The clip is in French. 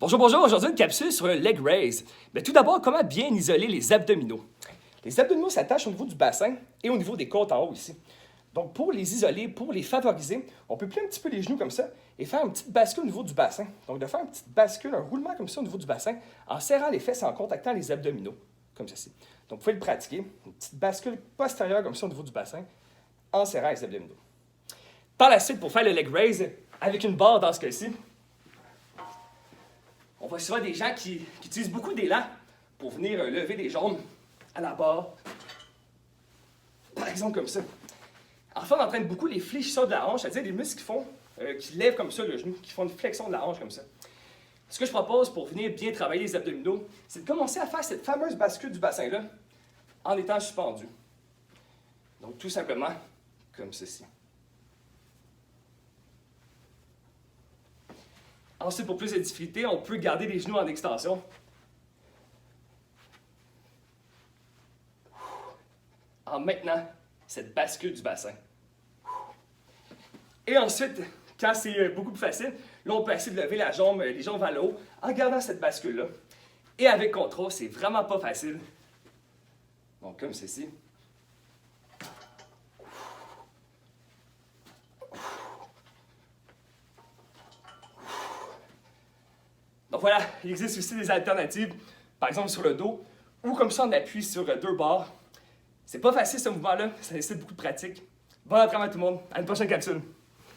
Bonjour, bonjour! Aujourd'hui, une capsule sur le leg raise. Mais tout d'abord, comment bien isoler les abdominaux? Les abdominaux s'attachent au niveau du bassin et au niveau des côtes en haut ici. Donc, pour les isoler, pour les favoriser, on peut plier un petit peu les genoux comme ça et faire une petite bascule au niveau du bassin. Donc, de faire une petite bascule, un roulement comme ça au niveau du bassin en serrant les fesses et en contactant les abdominaux, comme ceci. Donc, vous pouvez le pratiquer. Une petite bascule postérieure comme ça au niveau du bassin en serrant les abdominaux. Par la suite, pour faire le leg raise avec une barre dans ce cas-ci, on voit souvent des gens qui utilisent beaucoup d'élan pour venir lever des jambes à la barre. Par exemple, comme ça. En fait, on entraîne beaucoup les fléchisseurs de la hanche, c'est-à-dire les muscles qui lèvent comme ça le genou, qui font une flexion de la hanche comme ça. Ce que je propose pour venir bien travailler les abdominaux, c'est de commencer à faire cette fameuse bascule du bassin-là en étant suspendu. Donc, tout simplement comme ceci. Ensuite, pour plus de difficulté, on peut garder les genoux en extension. En maintenant cette bascule du bassin. Et ensuite, quand c'est beaucoup plus facile, là, on peut essayer de lever les jambes vers le haut en gardant cette bascule-là. Et avec contrôle, c'est vraiment pas facile. Donc, comme ceci. Donc voilà, il existe aussi des alternatives, par exemple sur le dos, ou comme ça on appuie sur deux barres. C'est pas facile ce mouvement-là, ça nécessite beaucoup de pratique. Bon entraînement à tout le monde, à une prochaine capsule.